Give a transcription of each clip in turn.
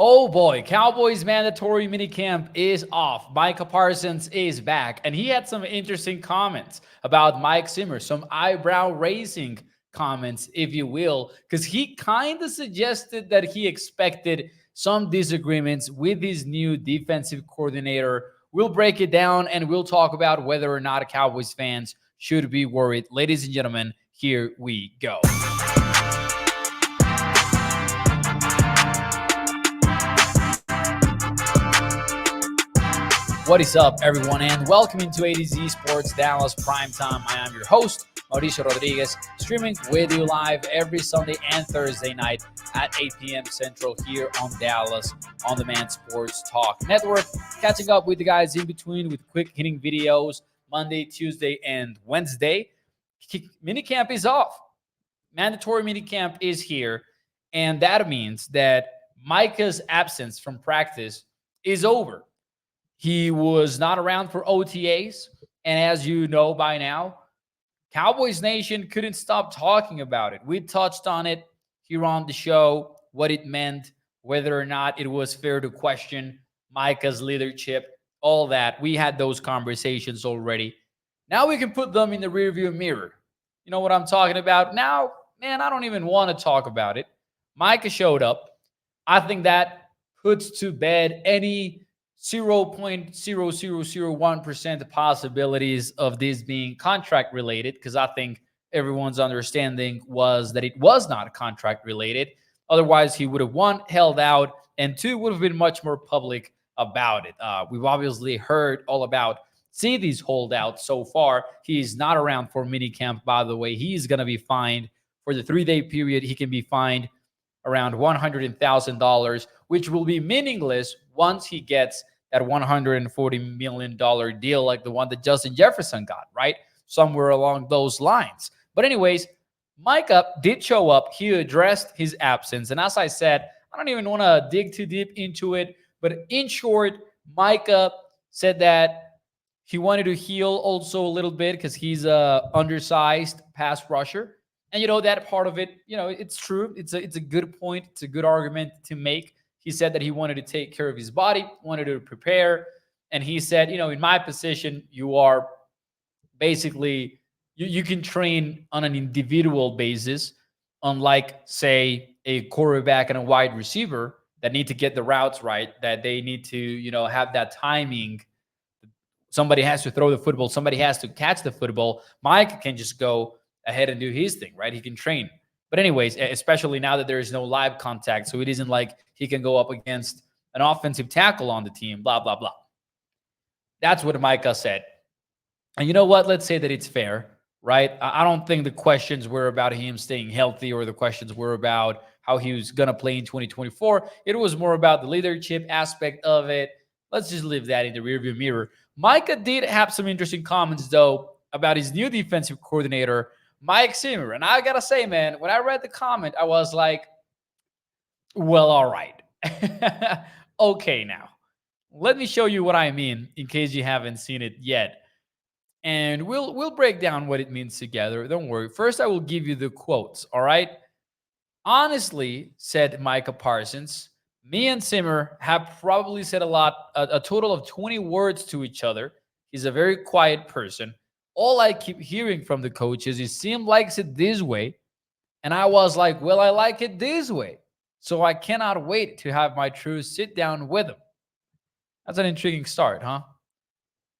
Oh boy, Cowboys mandatory minicamp is off. Micah Parsons is back, and he had some interesting comments about Mike Zimmer, some eyebrow raising comments, if you will, because he kind of suggested that he expected some disagreements with his new defensive coordinator. We'll break it down and we'll talk about whether or not Cowboys fans should be worried. Ladies and gentlemen, here we go. What is up, everyone, and welcome into A to Z Sports Dallas Primetime. I am your host, Mauricio Rodriguez, streaming with you live every Sunday and Thursday night at 8 p.m. Central here on Dallas On Demand Sports Talk Network. Catching up with the guys in between with quick hitting videos Monday, Tuesday, and Wednesday. Minicamp is off. Mandatory minicamp is here, and that means that Micah's absence from practice is over. He was not around for OTAs. And as you know by now, Cowboys Nation couldn't stop talking about it. We touched on it here on the show, what it meant, whether or not it was fair to question Micah's leadership, all that. We had those conversations already. Now we can put them in the rearview mirror. You know what I'm talking about? Now, man, I don't even want to talk about it. Micah showed up. I think that puts to bed any 0.0001% possibilities of this being contract related, because I think everyone's understanding was that it was not contract related. Otherwise, he would have, one, held out, and two, would have been much more public about it. We've obviously heard all about these holdouts so far. He's not around for minicamp, by the way. He's going to be fined for the 3-day period. He can be fined around $100,000, which will be meaningless once he gets that $140 million deal like the one that Justin Jefferson got, right? Somewhere along those lines. But anyways, Micah did show up. He addressed his absence. And as I said, I don't even want to dig too deep into it. But in short, Micah said that he wanted to heal also a little bit because he's a undersized pass rusher. And, that part of it, it's true. It's a good point. It's a good argument to make. He said that he wanted to take care of his body, wanted to prepare. And he said, in my position, you are basically, you can train on an individual basis, unlike, say, a quarterback and a wide receiver that need to get the routes right, that they need to, have that timing. Somebody has to throw the football. Somebody has to catch the football. Mike can just go ahead and do his thing, right? He can train. But anyways, especially now that there is no live contact, so it isn't like he can go up against an offensive tackle on the team, blah, blah, blah. That's what Micah said. And you know what? Let's say that it's fair, right? I don't think the questions were about him staying healthy or the questions were about how he was going to play in 2024. It was more about the leadership aspect of it. Let's just leave that in the rearview mirror. Micah did have some interesting comments, though, about his new defensive coordinator, Mike Zimmer. And I got to say, man, when I read the comment, I was like, well, all right. Okay, now. Let me show you what I mean in case you haven't seen it yet. And we'll break down what it means together. Don't worry. First, I will give you the quotes, all right? Honestly, said Micah Parsons, me and Zimmer have probably said a total of 20 words to each other. He's a very quiet person. All I keep hearing from the coaches is Sim likes it this way. And I was like, well, I like it this way. So I cannot wait to have my true sit down with him. That's an intriguing start, huh?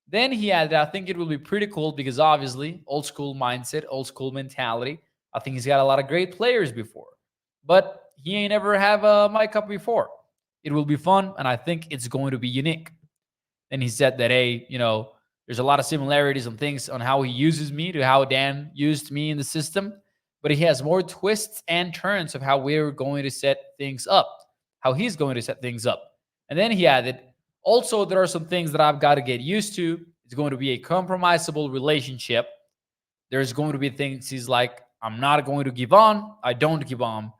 Then he added, I think it will be pretty cool because obviously old school mindset, old school mentality. I think he's got a lot of great players before, but he ain't ever have a mic up before. It will be fun, and I think it's going to be unique. Then he said that, hey, there's a lot of similarities on things on how he uses me to how Dan used me in the system, but he has more twists and turns of how we're going to set things up, how he's going to set things up. And then he added, also, there are some things that I've got to get used to. It's going to be a compromisable relationship. There's going to be things he's like, I'm not going to give on. I don't give on.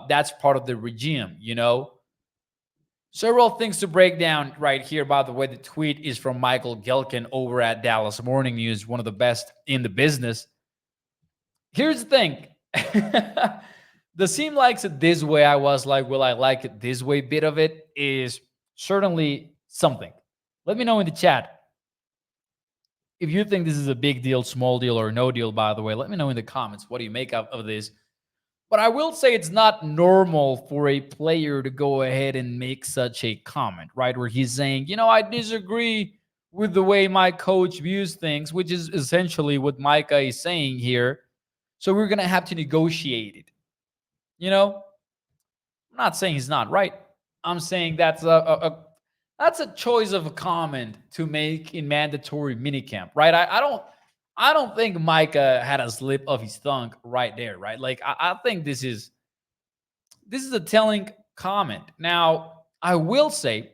That's part of the regime, Several things to break down right here. By the way, the tweet is from Michael Gelkin over at Dallas Morning News, one of the best in the business. Here's the thing. The The seam likes it this way. I was like, well, I like it this way bit of it is certainly something. Let me know in the chat if you think this is a big deal, small deal, or no deal, by the way. Let me know in the comments. What do you make of this? But I will say it's not normal for a player to go ahead and make such a comment, right? Where he's saying, I disagree with the way my coach views things, which is essentially what Micah is saying here. So we're going to have to negotiate it. I'm not saying he's not right. I'm saying that's a choice of a comment to make in mandatory minicamp, right? I don't think Micah had a slip of his tongue right there, right? Like I think this is a telling comment. Now, I will say,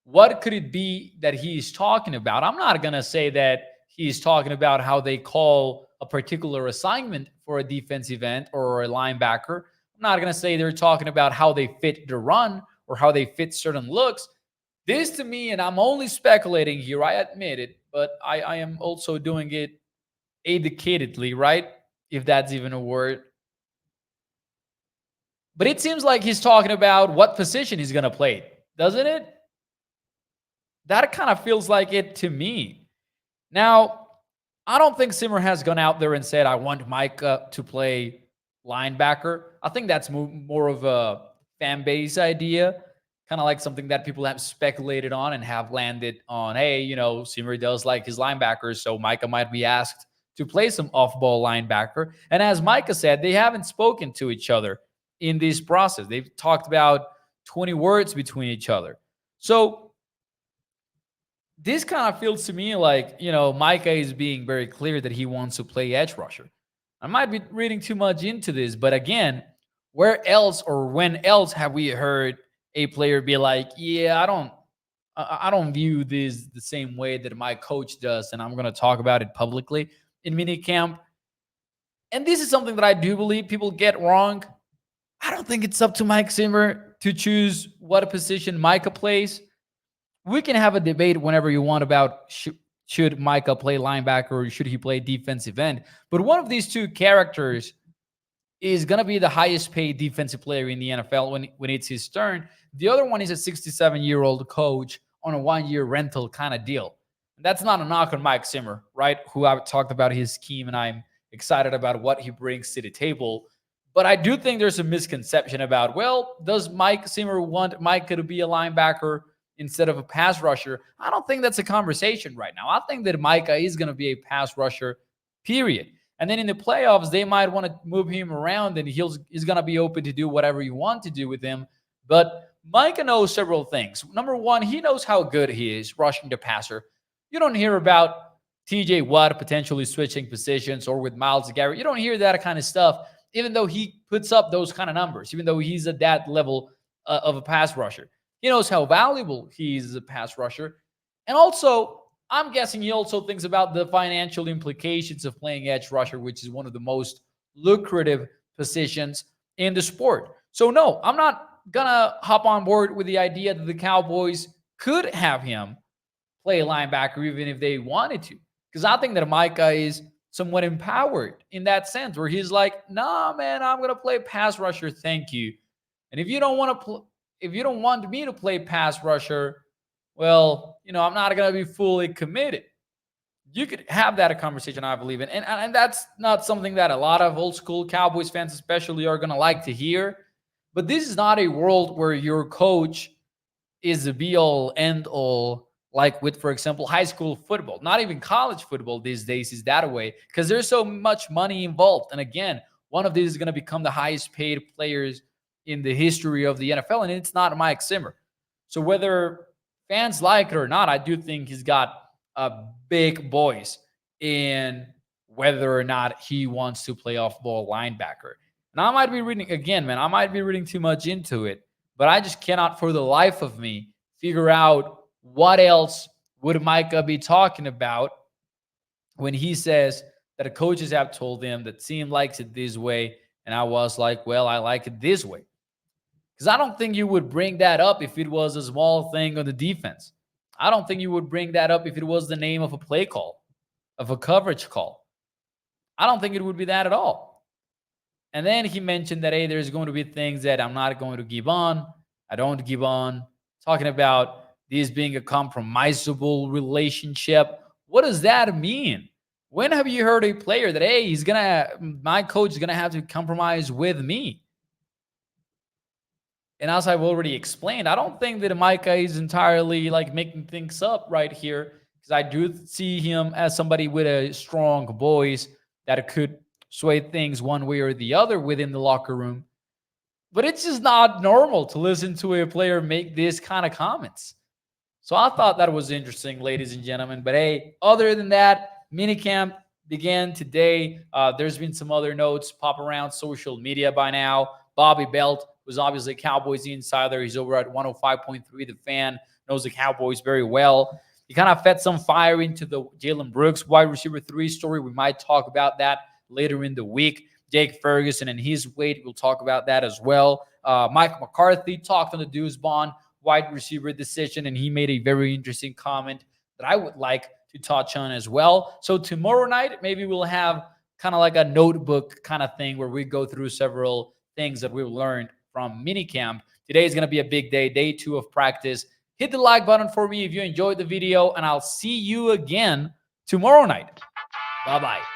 what could it be that he's talking about? I'm not gonna say that he's talking about how they call a particular assignment for a defensive end or a linebacker. I'm not gonna say they're talking about how they fit the run or how they fit certain looks. This to me, and I'm only speculating here, I admit it, but I am also doing it educatedly, right? If that's even a word. But it seems like he's talking about what position he's going to play, doesn't it? That kind of feels like it to me. Now, I don't think Zimmer has gone out there and said, I want Micah to play linebacker. I think that's more of a fan base idea, kind of like something that people have speculated on and have landed on. Hey, Zimmer does like his linebackers, so Micah might be asked to play some off ball linebacker. And as Micah said, they haven't spoken to each other in this process. They've talked about 20 words between each other. So this kind of feels to me like, Micah is being very clear that he wants to play edge rusher. I might be reading too much into this, but again, where else or when else have we heard a player be like, yeah, I don't view this the same way that my coach does, and I'm going to talk about it publicly in minicamp. And this is something that I do believe people get wrong. I don't think it's up to Mike Zimmer to choose what position Micah plays. We can have a debate whenever you want about should Micah play linebacker or should he play defensive end. But one of these two characters is going to be the highest paid defensive player in the NFL when it's his turn. The other one is a 67-year-old coach on a 1-year rental kind of deal. That's not a knock on Mike Zimmer, right? Who I've talked about his scheme, and I'm excited about what he brings to the table. But I do think there's a misconception about, well, does Mike Zimmer want Micah to be a linebacker instead of a pass rusher? I don't think that's a conversation right now. I think that Micah is going to be a pass rusher, period. And then in the playoffs, they might want to move him around, and he's going to be open to do whatever you want to do with him. But Micah knows several things. Number one, he knows how good he is rushing the passer. You don't hear about TJ Watt potentially switching positions or with Myles Garrett. You don't hear that kind of stuff, even though he puts up those kind of numbers, even though he's at that level of a pass rusher. He knows how valuable he is as a pass rusher. And also, I'm guessing he also thinks about the financial implications of playing edge rusher, which is one of the most lucrative positions in the sport. So, no, I'm not going to hop on board with the idea that the Cowboys could have him play linebacker even if they wanted to. Because I think that Micah is somewhat empowered in that sense where he's like, nah, man, I'm going to play pass rusher. Thank you. And if you don't want to if you don't want me to play pass rusher, well, I'm not going to be fully committed. You could have that a conversation, I believe in. And that's not something that a lot of old school Cowboys fans especially are going to like to hear. But this is not a world where your coach is the be all end all, like with, for example, high school football. Not even college football these days is that way because there's so much money involved. And again, one of these is going to become the highest paid players in the history of the NFL, and it's not Mike Zimmer. So whether fans like it or not, I do think he's got a big voice in whether or not he wants to play off ball linebacker. And I might be reading, again, man, I might be reading too much into it, but I just cannot for the life of me figure out what else would Micah be talking about when he says that the coaches have told him that team likes it this way. And I was like, well, I like it this way. Because I don't think you would bring that up if it was a small thing on the defense. I don't think you would bring that up if it was the name of a play call, of a coverage call. I don't think it would be that at all. And then he mentioned that, hey, there's going to be things that I'm not going to give on. I don't give on. Talking about this being a compromisable relationship. What does that mean? When have you heard a player that, hey, my coach is gonna have to compromise with me? And as I've already explained, I don't think that Micah is entirely like making things up right here, because I do see him as somebody with a strong voice that could sway things one way or the other within the locker room. But it's just not normal to listen to a player make this kind of comments. So I thought that was interesting, ladies and gentlemen. But hey, other than that, minicamp began today. There's been some other notes pop around social media by now. Bobby Belt was obviously a Cowboys insider. He's over at 105.3. The Fan knows the Cowboys very well. He kind of fed some fire into the Jalen Brooks wide receiver 3 story. We might talk about that later in the week. Jake Ferguson and his weight, we'll talk about that as well. Mike McCarthy talked on the Deuce Bond wide receiver decision, and he made a very interesting comment that I would like to touch on as well. So tomorrow night, maybe we'll have kind of like a notebook kind of thing where we go through several things that we've learned from minicamp. Today is going to be a big day, day 2 of practice. Hit the like button for me if you enjoyed the video, and I'll see you again tomorrow night. Bye-bye.